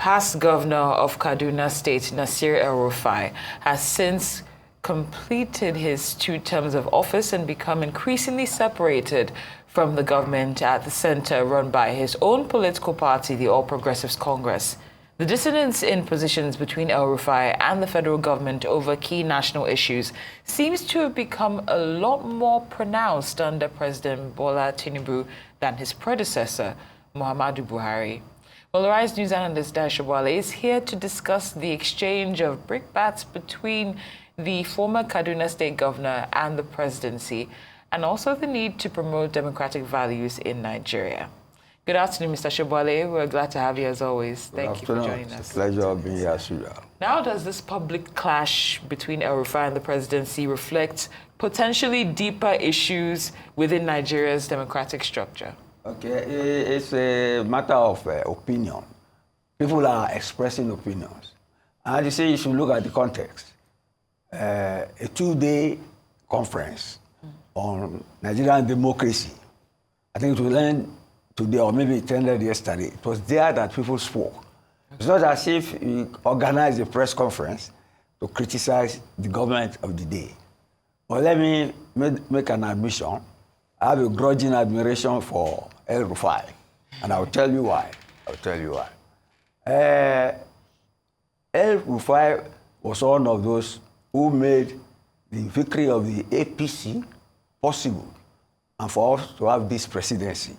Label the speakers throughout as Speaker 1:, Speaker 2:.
Speaker 1: past governor of Kaduna State, Nasir El-Rufai, has since completed his 2 terms of office and become increasingly separated from the government at the center run by his own political party, the All Progressives Congress. The dissonance in positions between El-Rufai and the federal government over key national issues seems to have become a lot more pronounced under President Bola Tinubu than his predecessor, Muhammadu Buhari. Well, Rise News analyst Dayo Sobowale is here to discuss the exchange of brickbats between the former Kaduna State governor and the presidency, and also the need to promote democratic values in Nigeria. Good afternoon, Mr. Sobowale. We're glad to have you as always. Thank you for joining us.
Speaker 2: It's a pleasure being here, Suya.
Speaker 1: Now, does this public clash between El-Rufai and the presidency reflect potentially deeper issues within Nigeria's democratic structure?
Speaker 2: Okay, it's a matter of opinion. People are expressing opinions. And you say you should look at the context. A 2-day conference on Nigerian democracy. I think it will end today, or maybe it ended yesterday. It was there that people spoke. It's not as if you organize a press conference to criticize the government of the day. But let me make an admission. I have a grudging admiration for El-Rufai, and I'll tell you why. El-Rufai was one of those who made the victory of the APC possible and for us to have this presidency.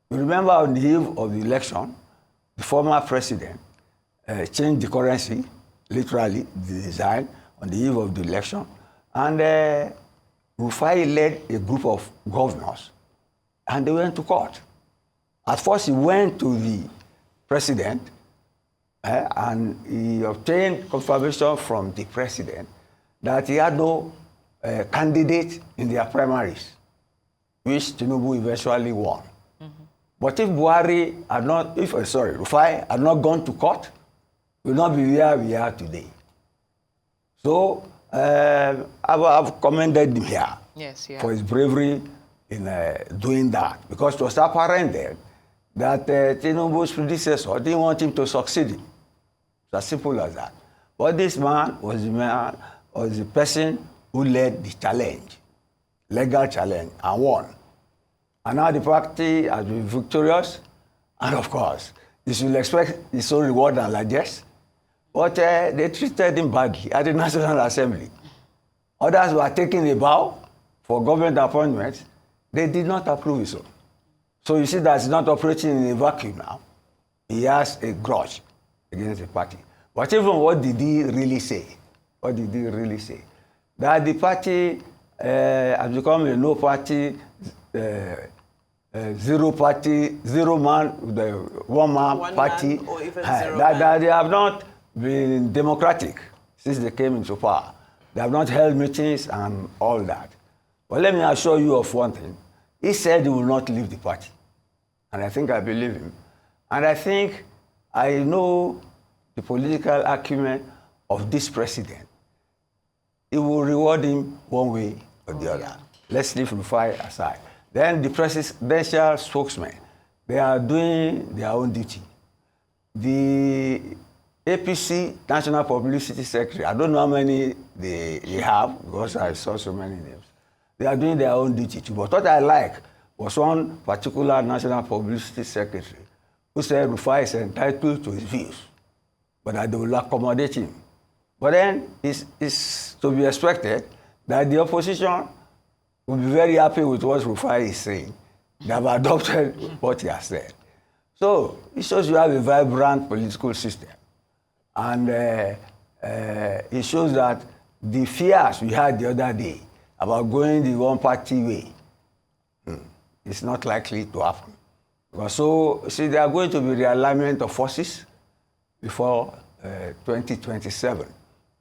Speaker 2: You remember on the eve of the election, the former president changed the currency, literally the design, on the eve of the election, and Rufai led a group of governors, and they went to court. At first, he went to the president, and he obtained confirmation from the president that he had no candidate in their primaries, which Tinubu eventually won. But if Rufai had not gone to court, we would not be where we are today. So I've commended him here for his bravery in doing that, because it was apparent then that Tinubu's predecessor didn't want him to succeed him. It's as simple as that. But this man was the person who led the challenge, legal challenge, and won. And now the party has been victorious, and of course, he should expect his own reward and largesse. But they treated him badly at the National Assembly. Others were taking a bow for government appointments. They did not approve it. So you see that he's not operating in a vacuum now. He has a grudge against the party. But even what did he really say? What did he really say? That the party has become a no-party, zero-man, one-man party.
Speaker 1: Man or even
Speaker 2: that they have not been democratic since they came into power. They have not held meetings and all that. But let me assure you of one thing. He said he will not leave the party. And I think I believe him. And I think I know the political acumen of this president. It will reward him one way or the other. Let's leave Rufai aside. Then the presidential spokesmen, they are doing their own duty. The APC National Publicity Secretary, I don't know how many they have, because I saw so many names. They are doing their own duty too. But what I like was one particular National Publicity Secretary who said Rufai is entitled to his views, but that they will accommodate him. But then it's to be expected that the opposition will be very happy with what Rufai is saying. They have adopted what he has said. So it shows you have a vibrant political system. And it shows that the fears we had the other day about going the one-party way is not likely to happen. Because there are going to be realignment of forces before 2027.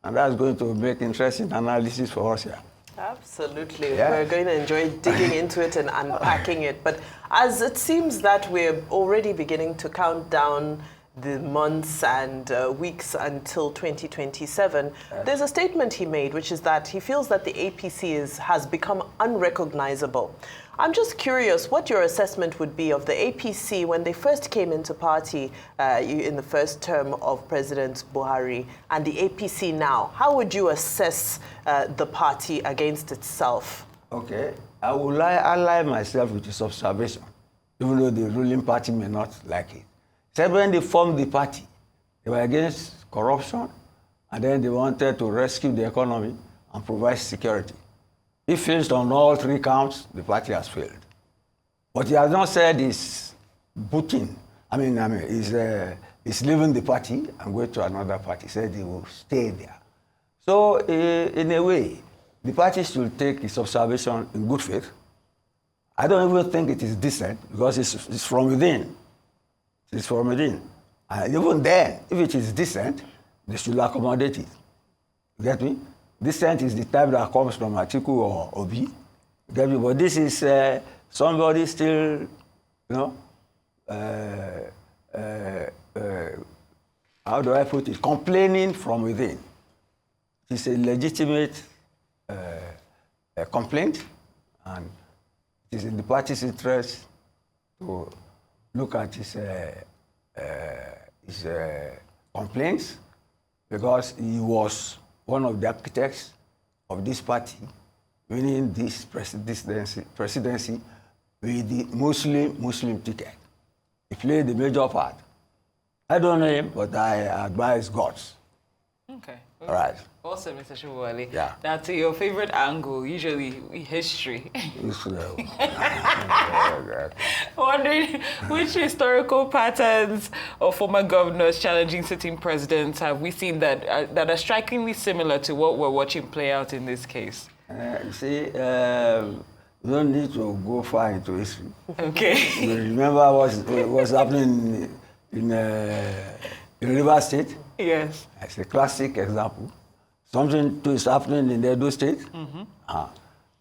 Speaker 2: And that's going to make interesting analysis for us here.
Speaker 3: Absolutely. Yeah. We're going to enjoy digging into it and unpacking it. But as it seems that we're already beginning to count down the months and weeks until 2027, there's a statement he made, which is that he feels that the APC has become unrecognizable. I'm just curious what your assessment would be of the APC when they first came into party in the first term of President Buhari and the APC now. How would you assess the party against itself?
Speaker 2: Okay, I will ally myself with this observation, even though the ruling party may not like it. So when they formed the party, they were against corruption, and then they wanted to rescue the economy and provide security. If fails on all three counts, the party has failed. But he has not said he's booting. He's leaving the party and going to another party. He said he will stay there. So in a way, the party should take its observation in good faith. I don't even think it is decent because it's from within. It's from within. And even then, if it is decent, they should accommodate it. You get me? Decent is the type that comes from Atiku or Obi. You get me? But this is somebody still, how do I put it? Complaining from within. It's a legitimate complaint, and it is in the party's interest to look at his complaints, because he was one of the architects of this party winning this presidency with the Muslim ticket. He played a major part. I don't know him, but I admire his guts.
Speaker 1: Okay.
Speaker 2: All right.
Speaker 1: Also, Mr. Sobowale,
Speaker 2: yeah.
Speaker 1: That's your favorite angle, usually history. Wondering which historical patterns of former governors challenging sitting presidents have we seen that are strikingly similar to what we're watching play out in this case?
Speaker 2: You see, you don't need to go far into history.
Speaker 1: Okay.
Speaker 2: You remember what's happening in Rivers State?
Speaker 1: Yes.
Speaker 2: It's a classic example. Something is happening in the Edo State.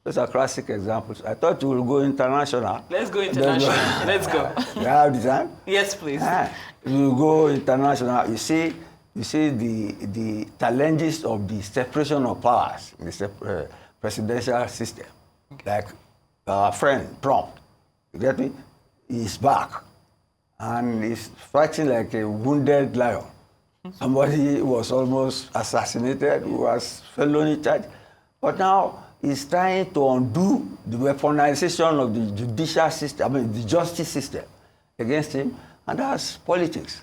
Speaker 2: Those are classic examples. I thought you will go international.
Speaker 1: Let's go international. Let's go.
Speaker 2: You have the time?
Speaker 1: Yes, please.
Speaker 2: You will go international. You see the challenges of the separation of powers in the presidential system. Okay. Like our friend Trump, you get me? He's back. And he's fighting like a wounded lion. Somebody was almost assassinated, who was felony charged. But now he's trying to undo the weaponization of the judicial system, the justice system against him, and that's politics.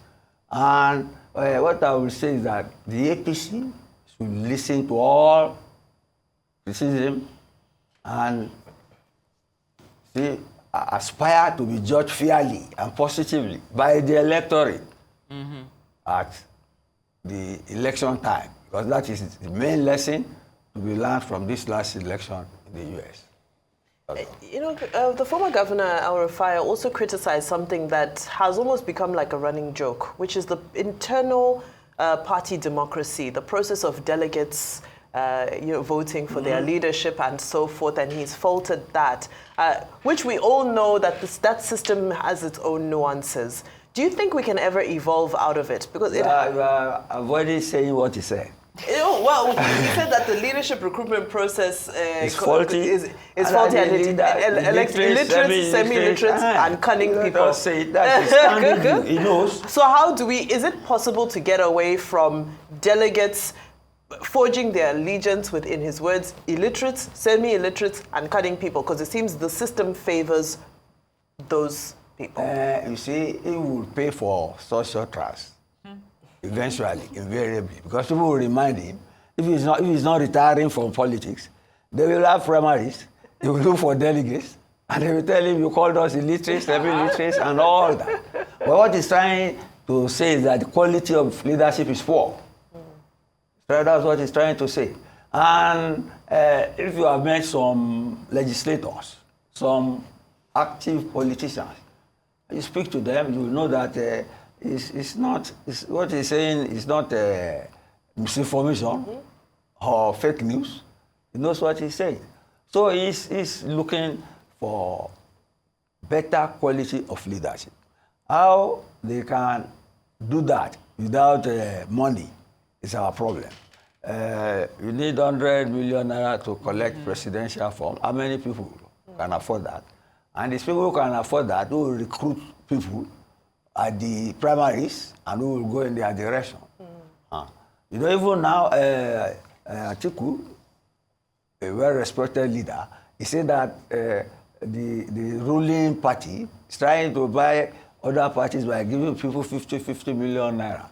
Speaker 2: And what I will say is that the APC should listen to all criticism and aspire to be judged fairly and positively by the electorate at the election time, because that is the main lesson to be learned from this last election in the U.S.
Speaker 3: The former governor, Rufai, also criticized something that has almost become like a running joke, which is the internal party democracy, the process of delegates voting for their leadership and so forth, and he's faulted that, which we all know that that system has its own nuances. Do you think we can ever evolve out of it? Because
Speaker 2: you are avoiding saying what he said.
Speaker 3: Well, he said that the leadership recruitment process
Speaker 2: is faulty.
Speaker 3: Is faulty, and illiterate, semi-literate, and cunning people.
Speaker 2: Don't say that. He knows.
Speaker 3: So how is it possible to get away from delegates forging their allegiance with, in his words, illiterates, semi-illiterates, and cunning people? Because it seems the system favors those people.
Speaker 2: You see, he will pay for social trust eventually, invariably, because people will remind him if he's not retiring from politics, they will have primaries. They will look for delegates, and they will tell him you called us illiterates, semi-illiterates, and all that. But what he's trying to say is that the quality of leadership is poor. So that's what he's trying to say. And if you have met some legislators, some active politicians, you speak to them, you know that what he's saying is not misinformation or fake news. He knows what he's saying. So he's looking for better quality of leadership. How they can do that without money is our problem. You need 100 million naira to collect presidential form. How many people can afford that? And these people who can afford that who will recruit people at the primaries and who will go in their direction. You know, even now, Atiku, a well-respected leader, he said that the ruling party is trying to buy other parties by giving people 50 million naira.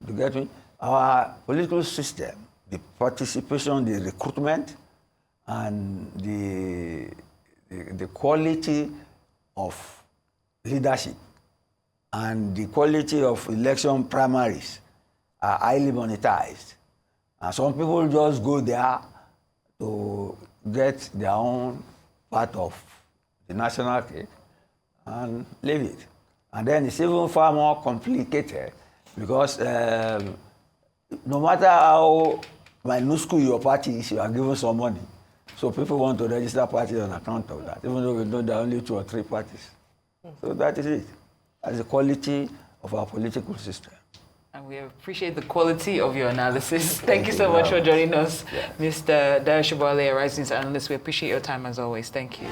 Speaker 2: You get me? Our political system, the participation, the recruitment, and the quality of leadership and the quality of election primaries are highly monetized. And some people just go there to get their own part of the national cake and leave it. And then it's even far more complicated because no matter how minuscule your party is, you are given some money. So people want to register parties on account of that, even though we know there are only 2 or 3 parties. So that is it. That's the quality of our political system.
Speaker 1: And we appreciate the quality of your analysis. Thank you so much for joining us, Mr. Dayo Sobowale, a Rising Analyst. We appreciate your time as always. Thank you.